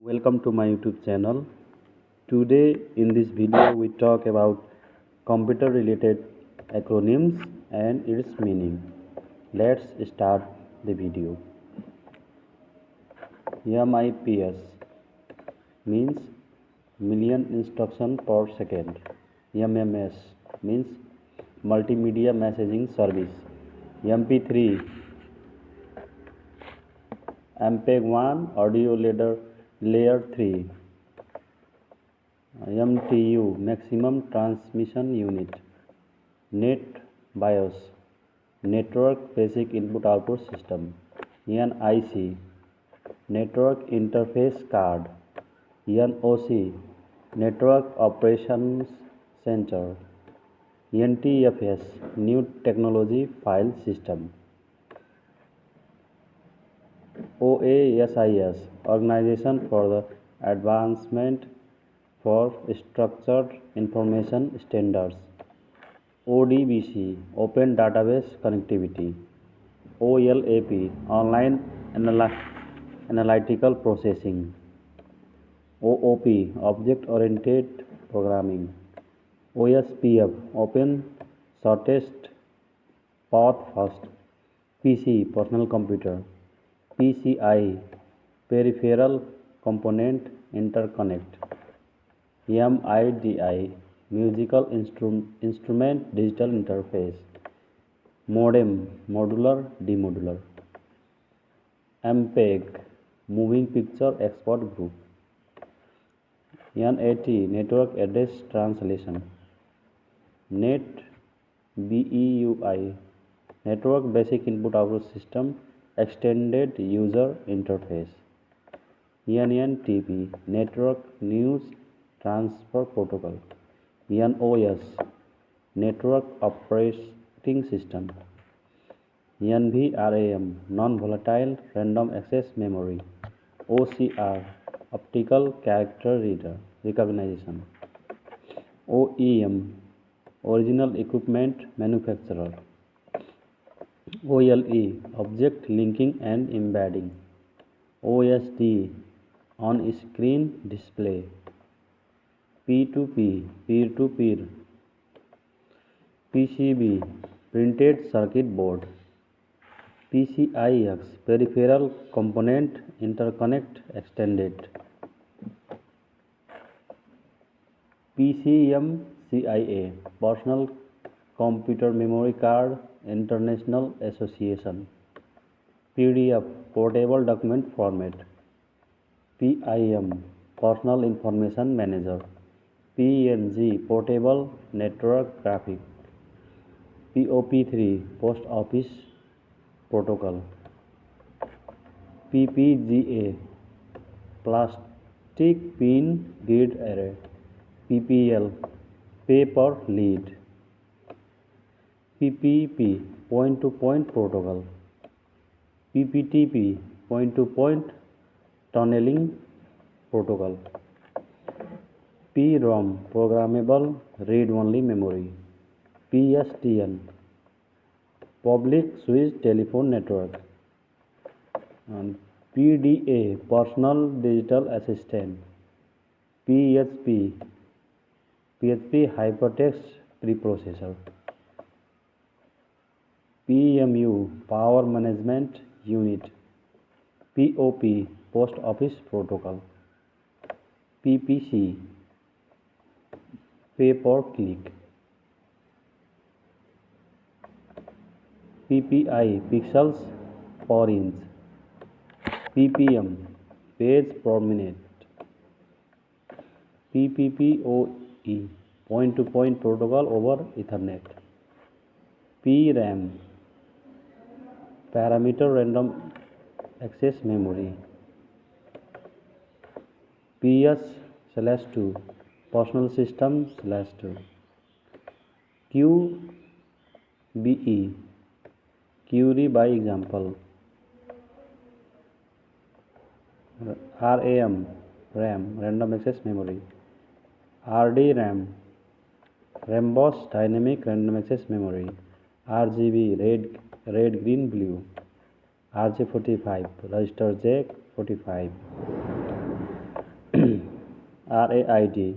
Welcome to my YouTube channel. Today in this video we talk about computer related acronyms and its meaning. Let's start the video. MIPS means million instruction per second. MMS means multimedia messaging service. MP3 MPEG-1 audio layer 3. MTU maximum transmission unit. Net BIOS network basic input output system. NIC network interface card. NOC network operations center. NTFS new technology file system. OASIS Organization for the Advancement for Structured Information Standards. ODBC Open Database Connectivity. OLAP Online Analytical Processing. OOP Object Oriented Programming. OSPF Open Shortest Path First. PC Personal Computer. PCI Peripheral Component Interconnect. MIDI Musical Instrument Digital Interface. Modem Modular Demodular. MPEG Moving Picture Export Group. NAT Network Address Translation. NET BEUI Network Basic Input Output System Extended User Interface. NNTP Network News Transfer Protocol. NOS Network Operating System. NVRAM Non-Volatile Random Access Memory. OCR Optical Character Reader Recognition. OEM Original Equipment Manufacturer. OLE Object Linking and Embedding. OSD On-Screen Display. P2P Peer-to-Peer. PCB Printed Circuit Board. PCIX Peripheral Component Interconnect Extended. PCMCIA Personal Computer Memory Card International Association. PDF Portable Document Format. PIM Personal Information Manager. PNG Portable Network Graphic. POP3 Post Office Protocol. PPGA Plastic Pin Grid Array. PPL Pay per Lead. PPP Point-to-Point Protocol. PPTP Point-to-Point Tunneling Protocol. PROM Programmable Read-Only Memory. PSTN Public Switch Telephone Network. And PDA Personal Digital Assistant. PHP Hypertext Preprocessor. PMU Power Management Unit. POP Post Office Protocol. PPC Pay per Click. PPI Pixels per Inch. PPM Page per Minute. PPPoE Point-to-Point Protocol over Ethernet. PRAM Parameter Random Access Memory. PS/2 Personal System/2. QBE Query by Example. RAM Random Access Memory. RDRAM Rambus Dynamic Random Access Memory. RGB red green blue. RJ45 register J45. RAID,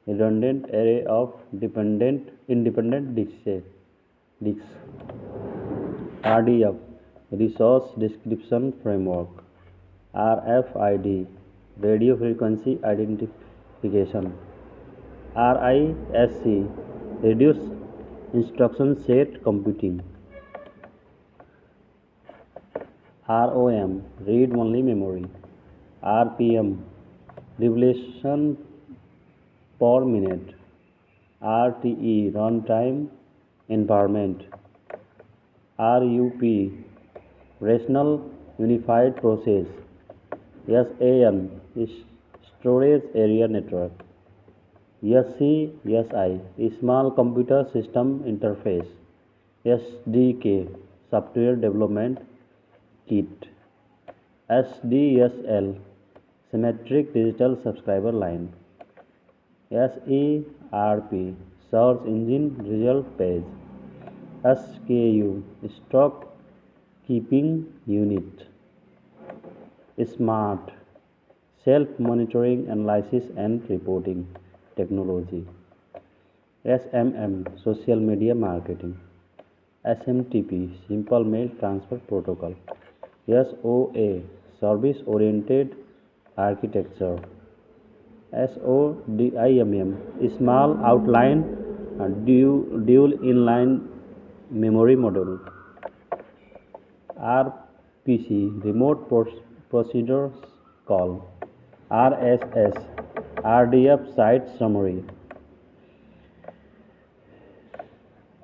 redundant array of independent disks. RDF, resource description framework. RFID, radio frequency identification. RISC, reduced instruction set computing. ROM, read only memory. RPM, revolution per minute. RTE, runtime environment. RUP, rational unified process. SAN is storage area network. SCSI, small computer system interface. SDK, software development kit. SDSL, symmetric digital subscriber line. SERP, search engine result page. SKU, stock keeping unit. SMART, self-monitoring analysis and reporting technology. SMM, social media marketing. SMTP, simple mail transfer protocol. SOA, service-oriented architecture. SODIMM, small outline dual inline memory model. RPC, remote procedures call. RSS, RDF site summary.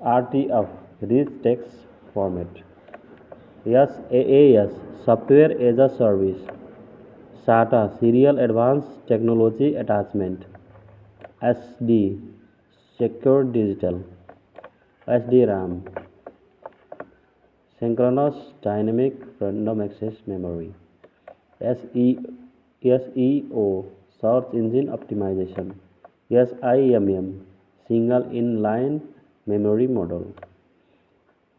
RTF, rich text format. SaaS, software as a service. SATA, serial advanced technology attachment. SD, secure digital. SDRAM, synchronous dynamic random access memory. SEO, search engine optimization. SIMM, single inline memory model.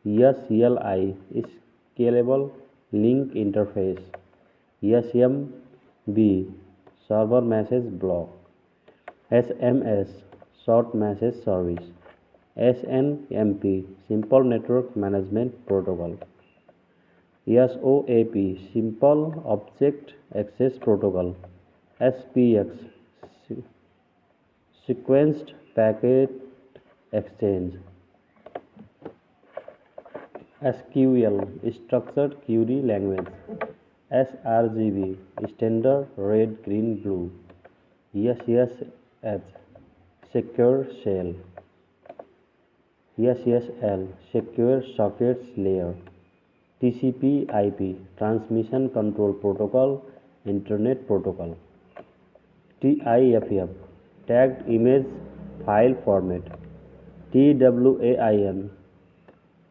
SCLI, scalable link interface. SMB, server message block. SMS, short message service. SNMP, simple network management protocol. SOAP, simple object access protocol. SPX, sequenced packet exchange. SQL, structured query language. sRGB, standard red green blue. SSH, secure shell. SSL, secure sockets layer. TCP/IP, transmission control protocol, internet protocol. TIFF, tagged image file format. TWAIN,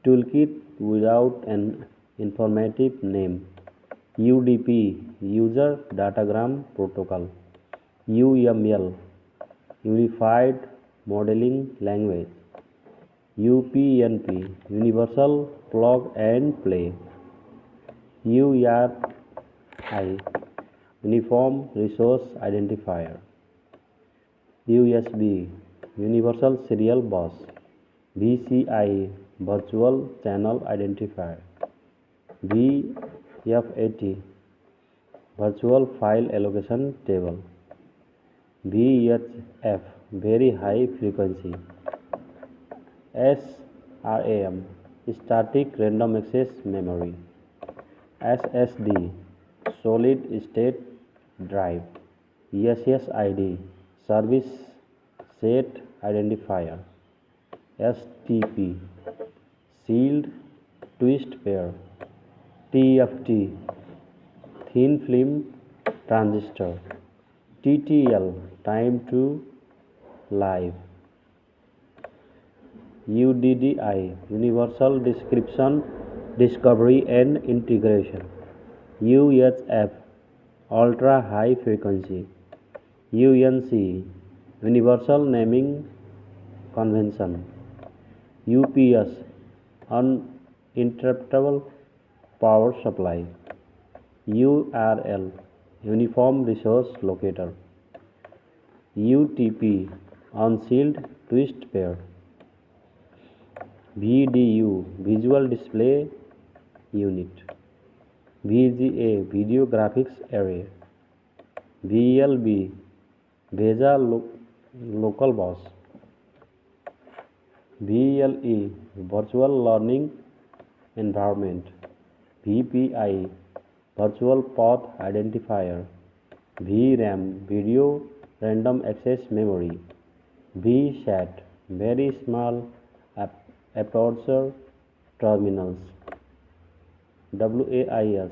toolkit without an informative name. UDP, user datagram protocol. UML, unified modeling language. UPnP, universal plug and play. URI, uniform resource identifier. USB, universal serial bus. VCI, virtual channel identifier. VFAT, virtual file allocation table. VHF, very high frequency. SRAM, static random access memory. SSD, solid state drive. SSID, service set identifier. STP, sealed twist pair. TFT, thin film transistor. TTL, time to live. UDDI, universal description, discovery and integration. UHF, ultra high frequency. UNC, universal naming convention. UPS, uninterruptible power supply. URL, uniform resource locator. UTP unsealed twist pair, VDU visual display unit, VGA video graphics array, VLB Visa local bus, VLE virtual learning environment, VPI virtual path identifier, VRAM video random access memory, VSAT very small aperture terminals, WAIS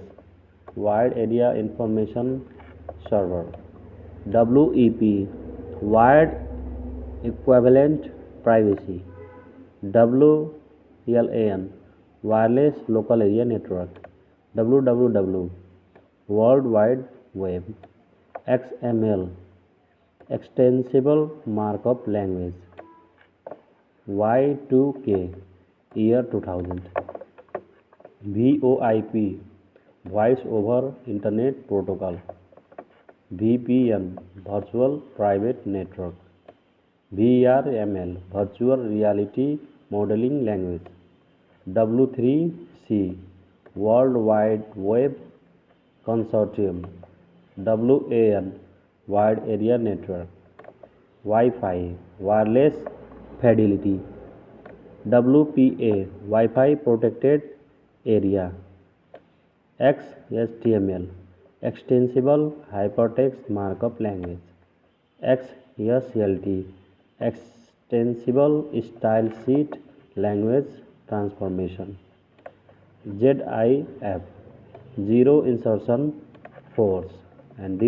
wide area information server, WEP wide equivalent privacy, WLAN wireless local area network, WWW World Wide Web, XML extensible markup language, Y2K year 2000, VoIP voice over internet protocol, VPN virtual private network, VRML virtual reality modeling language, W3C World Wide Web Consortium, WAN Wide Area Network, Wi-Fi Wireless Fidelity, WPA Wi-Fi Protected Area, XHTML Extensible Hypertext Markup Language, XSLT Extensible Style Sheet Language Transformation, ZIF Zero Insertion Force, and this